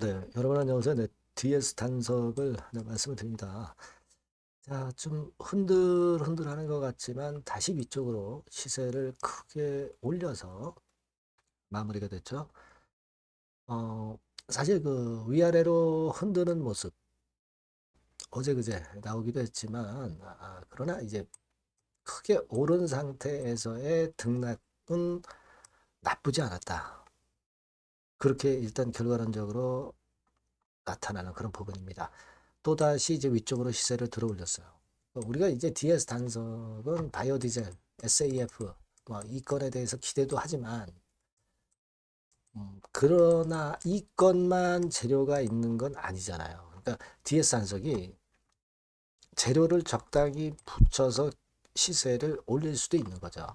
네, 여러분 안녕하세요. 네, DS 단석을 말씀을 드립니다. 자, 좀 흔들흔들하는 것 같지만 다시 위쪽으로 시세를 크게 올려서 마무리가 됐죠. 어, 사실 그 위아래로 흔드는 모습 어제 그제 나오기도 했지만 그러나 이제 크게 오른 상태에서의 등락은 나쁘지 않았다. 그렇게 일단 결과론적으로 나타나는 그런 부분입니다. 또다시 이제 위쪽으로 시세를 들어 올렸어요. 우리가 이제 DS 단석은 바이오 디젤, SAF 이 건에 대해서 기대도 하지만 그러나 이 건만 재료가 있는 건 아니잖아요. 그러니까 DS 단석이 재료를 적당히 붙여서 시세를 올릴 수도 있는 거죠.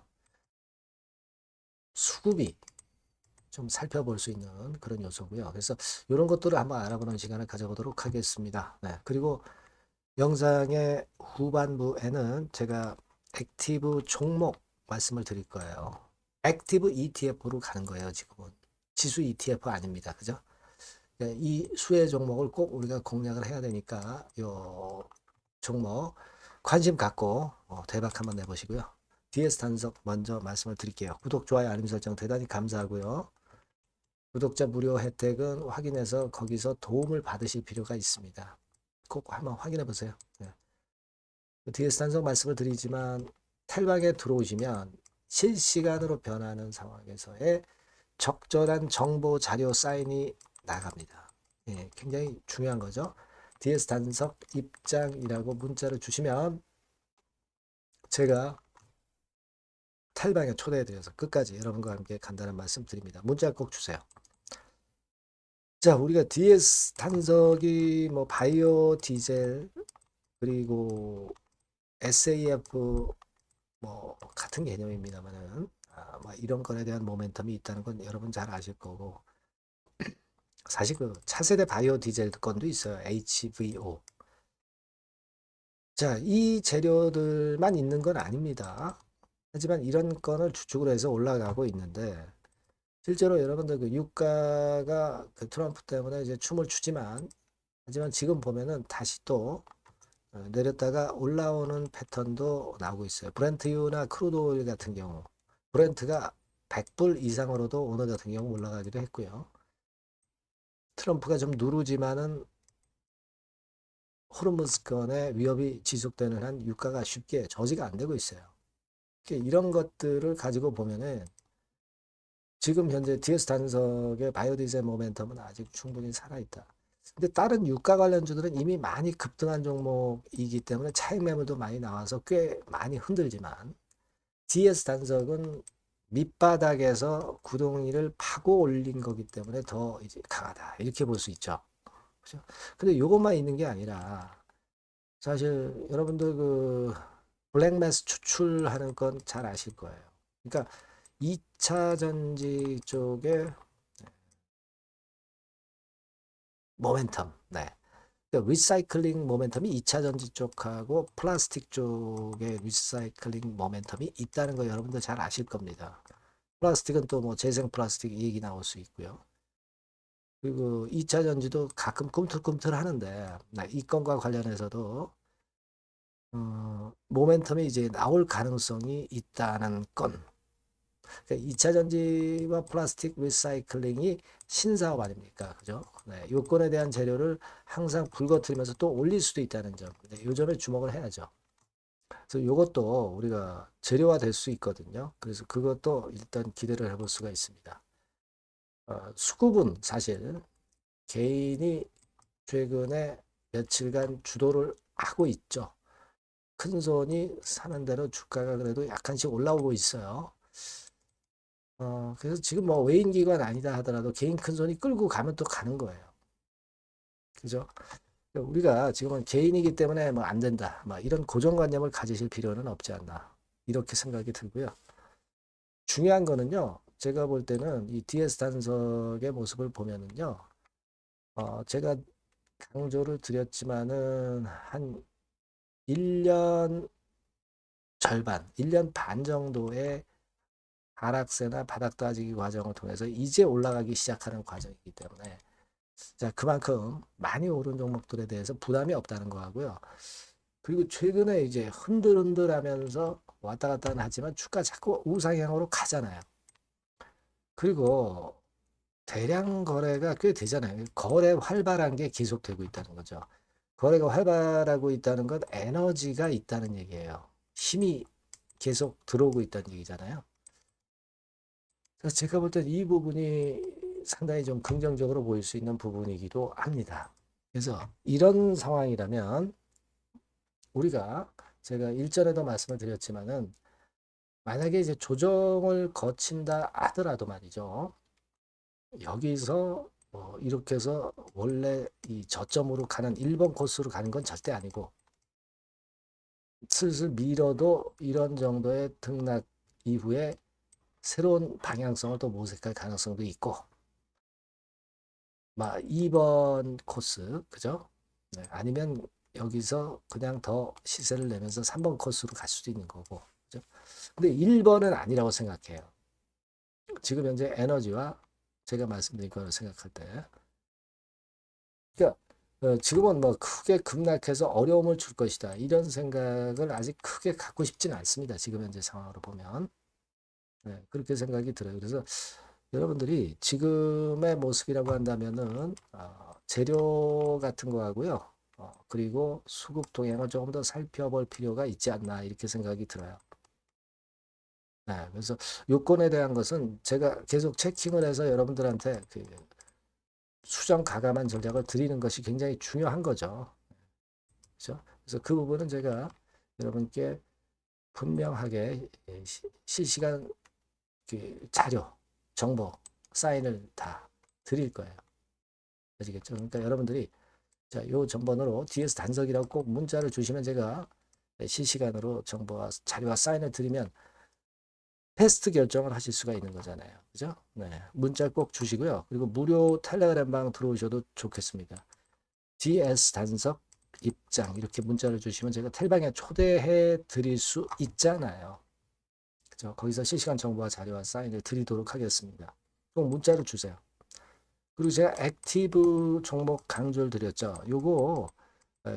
수급이 좀 살펴볼 수 있는 그런 요소고요. 그래서 이런 것들을 한번 알아보는 시간을 가져보도록 하겠습니다. 네. 그리고 영상의 후반부에는 제가 액티브 종목 말씀을 드릴 거예요. 액티브 ETF로 가는 거예요, 지금은. 지수 ETF 아닙니다. 그죠? 네, 이 수혜 종목을 꼭 우리가 공략을 해야 되니까, 요 종목 관심 갖고 대박 한번 내보시고요. DS 단석 먼저 말씀을 드릴게요. 구독, 좋아요, 알림 설정 대단히 감사하고요. 구독자 무료 혜택은 확인해서 거기서 도움을 받으실 필요가 있습니다. 꼭 한번 확인해 보세요. 네. DS 단속 말씀을 드리지만 탈방에 들어오시면 실시간으로 변하는 상황에서의 적절한 정보 자료 사인이 나갑니다. 예, 굉장히 중요한 거죠. DS 단속 입장이라고 문자를 주시면 제가 탈방에 초대해드려서 끝까지 여러분과 함께 간단한 말씀 드립니다. 문자 꼭 주세요. 자, 우리가 DS 단석이 뭐 바이오 디젤 그리고 SAF 뭐 같은 개념입니다만은 뭐 이런 건에 대한 모멘텀이 있다는 건 여러분 잘 아실 거고 사실 그 차세대 바이오 디젤 건도 있어요. HVO. 자, 이 재료들만 있는 건 아닙니다. 하지만 이런 건을 주축으로 해서 올라가고 있는데 실제로 여러분들 그 유가가 그 트럼프 때문에 이제 춤을 추지만 하지만 지금 보면은 다시 또 내렸다가 올라오는 패턴도 나오고 있어요. 브렌트유나 크루드 오일 같은 경우 브렌트가 100불 이상으로도 오늘 같은 경우 올라가기도 했고요. 트럼프가 좀 누르지만은 호르무즈건의 위협이 지속되는 한 유가가 쉽게 저지가 안 되고 있어요. 이런 것들을 가지고 보면은 지금 현재 DS 단석의 바이오디젤 모멘텀은 아직 충분히 살아있다. 근데 다른 유가 관련주들은 이미 많이 급등한 종목이기 때문에 차익 매물도 많이 나와서 꽤 많이 흔들지만 DS 단석은 밑바닥에서 구덩이를 파고 올린 거기 때문에 더 이제 강하다. 이렇게 볼 수 있죠. 그죠? 근데 이것만 있는 게 아니라 사실 여러분들 그 블랙매스 추출하는 건 잘 아실 거예요. 그러니까 2차 전지 쪽에 모멘텀. 네. 그러니까 리사이클링 모멘텀이 2차 전지 쪽하고 플라스틱 쪽에 리사이클링 모멘텀이 있다는 거 여러분들 잘 아실 겁니다. 플라스틱은 또 뭐 재생 플라스틱 얘기 나올 수 있고요. 그리고 2차 전지도 가끔 꿈틀꿈틀 하는데 이 건과 관련해서도 모멘텀이 이제 나올 가능성이 있다는 건. 그러니까 2차 전지와 플라스틱 리사이클링이 신사업 아닙니까? 그죠? 네, 요건에 대한 재료를 항상 불거트리면서 또 올릴 수도 있다는 점. 네, 요 점에 주목을 해야죠. 그래서 요것도 우리가 재료화 될 수 있거든요. 그래서 그것도 일단 기대를 해볼 수가 있습니다. 수급은 사실 개인이 최근에 며칠간 주도를 하고 있죠. 큰 손이 사는 대로 주가가 그래도 약간씩 올라오고 있어요. 그래서 지금 뭐 외인 기관 아니다 하더라도 개인 큰 손이 끌고 가면 또 가는 거예요. 그죠? 우리가 지금은 개인이기 때문에 뭐 안 된다. 막 이런 고정관념을 가지실 필요는 없지 않나. 이렇게 생각이 들고요. 중요한 거는요. 제가 볼 때는 이 DS 단석의 모습을 보면은요. 제가 강조를 드렸지만은 한 1년 절반, 1년 반 정도의 하락세나 바닥 다지기 과정을 통해서 이제 올라가기 시작하는 과정이기 때문에 자, 그만큼 많이 오른 종목들에 대해서 부담이 없다는 거하고요. 그리고 최근에 이제 흔들흔들 하면서 왔다 갔다 하지만 주가 자꾸 우상향으로 가잖아요. 그리고 대량 거래가 꽤 되잖아요. 거래 활발한 게 계속되고 있다는 거죠. 거래가 활발하고 있다는 건 에너지가 있다는 얘기예요. 힘이 계속 들어오고 있다는 얘기잖아요. 그래서 제가 볼 땐 이 부분이 상당히 좀 긍정적으로 보일 수 있는 부분이기도 합니다. 그래서 이런 상황이라면 우리가 제가 일전에도 말씀을 드렸지만은 만약에 이제 조정을 거친다 하더라도 말이죠. 여기서 이렇게 해서 원래 이 저점으로 가는 1번 코스로 가는 건 절대 아니고 슬슬 밀어도 이런 정도의 등락 이후에 새로운 방향성을 또 모색할 가능성도 있고 막 2번 코스 그죠? 네, 아니면 여기서 그냥 더 시세를 내면서 3번 코스로 갈 수도 있는 거고 그죠? 근데 1번은 아니라고 생각해요. 지금 현재 에너지와 제가 말씀드린 거를 생각할 때 그러니까 지금은 뭐 크게 급락해서 어려움을 줄 것이다 이런 생각을 아직 크게 갖고 싶지는 않습니다. 지금 현재 상황으로 보면 네, 그렇게 생각이 들어요. 그래서 여러분들이 지금의 모습이라고 한다면은 재료 같은 거 하고요. 그리고 수급 동향을 조금 더 살펴볼 필요가 있지 않나 이렇게 생각이 들어요. 네, 그래서 요건에 대한 것은 제가 계속 체킹을 해서 여러분들한테 그 수정 가감한 전략을 드리는 것이 굉장히 중요한 거죠. 그렇죠? 그래서 그 부분은 제가 여러분께 분명하게 실시간 그 자료, 정보, 사인을 다 드릴 거예요. 아시겠죠? 그러니까 여러분들이 자, 요 전번호로 DS 단석이라고 꼭 문자를 주시면 제가 실시간으로 정보와 자료와 사인을 드리면 패스트 결정을 하실 수가 있는 거잖아요. 그죠? 네. 문자 꼭 주시고요. 그리고 무료 텔레그램 방 들어오셔도 좋겠습니다. DS 단석 입장 이렇게 문자를 주시면 제가 텔방에 초대해 드릴 수 있잖아요. 그죠? 거기서 실시간 정보와 자료와 사인을 드리도록 하겠습니다. 꼭 문자를 주세요. 그리고 제가 액티브 종목 강조를 드렸죠. 요거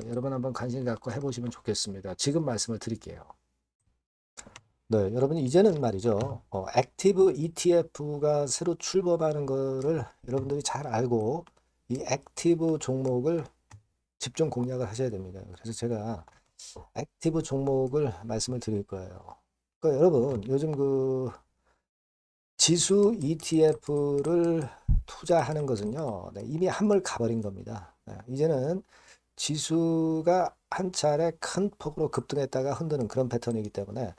여러분 한번 관심 갖고 해보시면 좋겠습니다. 지금 말씀을 드릴게요. 네, 여러분 이제는 말이죠. 액티브 ETF가 새로 출범하는 거를 여러분들이 잘 알고 이 액티브 종목을 집중 공략을 하셔야 됩니다. 그래서 제가 액티브 종목을 말씀을 드릴 거예요. 그러니까 여러분 요즘 그 지수 ETF를 투자하는 것은요, 네, 이미 한물 가버린 겁니다. 네, 이제는 지수가 한 차례 큰 폭으로 급등했다가 흔드는 그런 패턴이기 때문에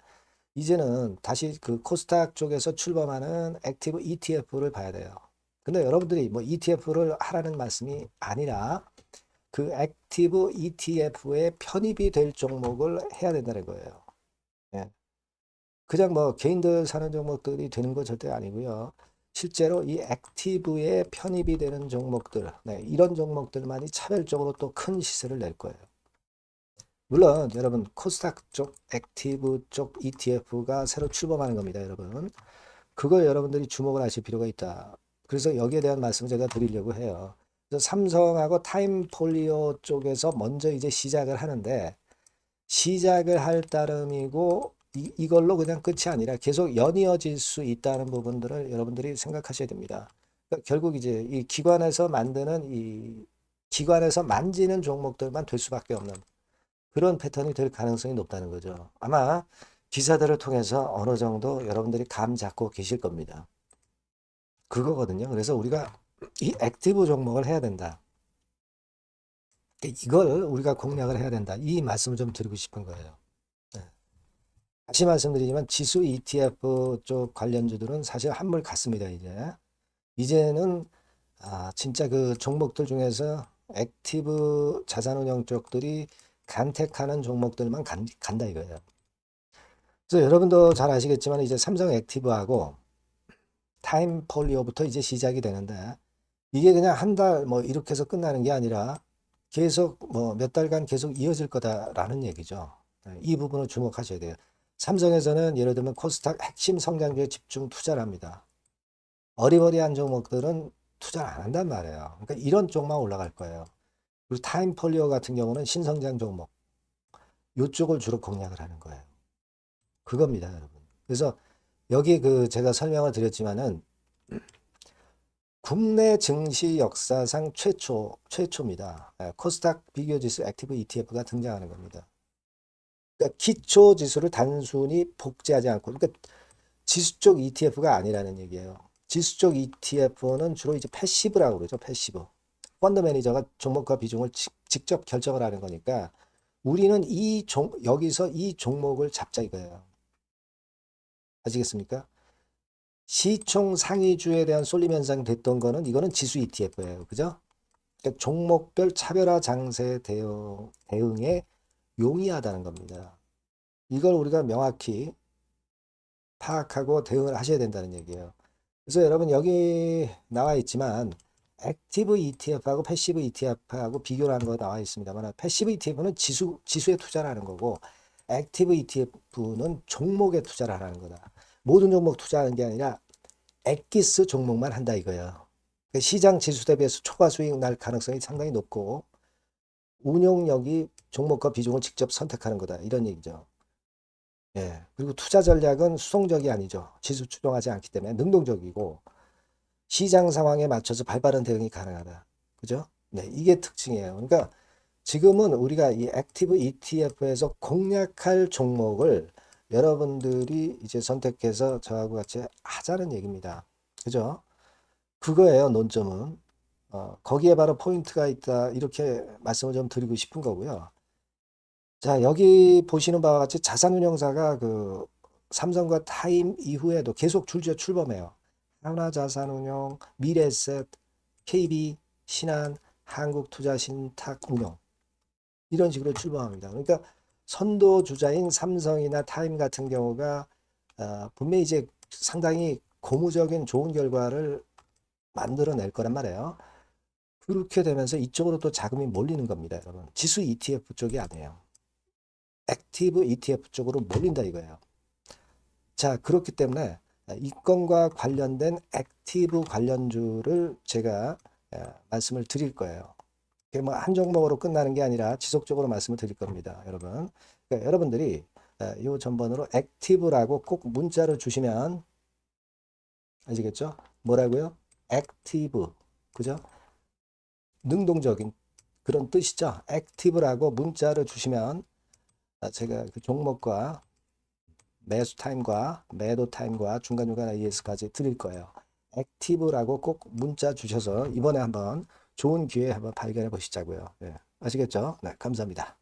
이제는 다시 그 코스닥 쪽에서 출범하는 액티브 ETF를 봐야 돼요. 근데 여러분들이 뭐 ETF를 하라는 말씀이 아니라 그 액티브 ETF에 편입이 될 종목을 해야 된다는 거예요. 예. 그냥 뭐 개인들 사는 종목들이 되는 건 절대 아니고요. 실제로 이 액티브에 편입이 되는 종목들, 네, 이런 종목들만이 차별적으로 또 큰 시세를 낼 거예요. 물론 여러분 코스닥 쪽 액티브 쪽 ETF가 새로 출범하는 겁니다, 여러분. 그걸 여러분들이 주목을 하실 필요가 있다. 그래서 여기에 대한 말씀을 제가 드리려고 해요. 그래서 삼성하고 타임폴리오 쪽에서 먼저 이제 시작을 하는데 시작을 할 따름이고 이걸로 그냥 끝이 아니라 계속 연이어질 수 있다는 부분들을 여러분들이 생각하셔야 됩니다. 그러니까 결국 이제 이 기관에서 만드는 이 기관에서 만지는 종목들만 될 수밖에 없는 그런 패턴이 될 가능성이 높다는 거죠. 아마 기사들을 통해서 어느 정도 여러분들이 감 잡고 계실 겁니다. 그거거든요. 그래서 우리가 이 액티브 종목을 해야 된다. 이걸 우리가 공략을 해야 된다. 이 말씀을 좀 드리고 싶은 거예요. 네. 다시 말씀드리지만 지수 ETF 쪽 관련주들은 사실 한물 갔습니다. 이제는 진짜 그 종목들 중에서 액티브 자산운용 쪽들이 간택하는 종목들만 간다 이거예요. 그래서 여러분도 잘 아시겠지만 이제 삼성 액티브하고 타임폴리오부터 이제 시작이 되는데 이게 그냥 한 달 뭐 이렇게 해서 끝나는 게 아니라 계속 뭐 몇 달간 계속 이어질 거다라는 얘기죠. 이 부분을 주목하셔야 돼요. 삼성에서는 예를 들면 코스닥 핵심 성장주에 집중 투자를 합니다. 어리버리한 종목들은 투자를 안 한단 말이에요. 그러니까 이런 쪽만 올라갈 거예요. 그리고 타임폴리오 같은 경우는 신성장 종목 이쪽을 주로 공략을 하는 거예요. 그겁니다, 여러분. 그래서 여기 그 제가 설명을 드렸지만은 국내 증시 역사상 최초입니다. 코스닥 비교지수 액티브 ETF가 등장하는 겁니다. 그러니까 기초 지수를 단순히 복제하지 않고, 그러니까 지수 쪽 ETF가 아니라는 얘기예요. 지수 쪽 ETF는 주로 이제 패시브라고 그러죠. 패시브. 펀드 매니저가 종목과 비중을 직접 결정을 하는 거니까 우리는 여기서 이 종목을 잡자 이거예요. 아시겠습니까? 시총 상위주에 대한 쏠림 현상이 됐던 거는 이거는 지수 ETF예요. 그죠? 그러니까 종목별 차별화 장세 대응에 용이하다는 겁니다. 이걸 우리가 명확히 파악하고 대응을 하셔야 된다는 얘기예요. 그래서 여러분 여기 나와 있지만 액티브 ETF하고 패시브 ETF하고 비교를 한 거 나와 있습니다만 패시브 ETF는 지수에 투자를 하는 거고 액티브 ETF는 종목에 투자를 하는 거다. 모든 종목 투자하는 게 아니라 엑기스 종목만 한다 이거예요. 시장 지수 대비해서 초과 수익 날 가능성이 상당히 높고 운용력이 종목과 비중을 직접 선택하는 거다. 이런 얘기죠. 예. 그리고 투자 전략은 수동적이 아니죠. 지수 추종하지 않기 때문에 능동적이고 시장 상황에 맞춰서 발빠른 대응이 가능하다. 그죠? 네, 이게 특징이에요. 그러니까 지금은 우리가 이 액티브 ETF에서 공략할 종목을 여러분들이 이제 선택해서 저하고 같이 하자는 얘기입니다. 그죠? 그거예요, 논점은. 거기에 바로 포인트가 있다. 이렇게 말씀을 좀 드리고 싶은 거고요. 자, 여기 보시는 바와 같이 자산운용사가 그 삼성과 타임 이후에도 계속 줄지어 출범해요. 하나자산운용, 미래에셋, KB, 신한, 한국투자신탁운용 이런 식으로 출범합니다. 그러니까 선도주자인 삼성이나 타임 같은 경우가 분명히 이제 상당히 고무적인 좋은 결과를 만들어낼 거란 말이에요. 그렇게 되면서 이쪽으로 또 자금이 몰리는 겁니다, 여러분. 지수 ETF 쪽이 아니에요. 액티브 ETF 쪽으로 몰린다 이거예요. 자, 그렇기 때문에 이 건과 관련된 액티브 관련주를 제가 말씀을 드릴 거예요. 그게 뭐 한 종목으로 끝나는 게 아니라 지속적으로 말씀을 드릴 겁니다, 여러분. 그러니까 여러분들이 이 전번으로 액티브라고 꼭 문자를 주시면 아시겠죠? 뭐라고요? 액티브. 그죠? 능동적인 그런 뜻이죠. 액티브라고 문자를 주시면 제가 그 종목과 매수 타임과 매도 타임과 중간중간 AS까지 드릴 거예요. 액티브라고 꼭 문자 주셔서 이번에 한번 좋은 기회 한번 발견해 보시자고요. 네, 아시겠죠? 네, 감사합니다.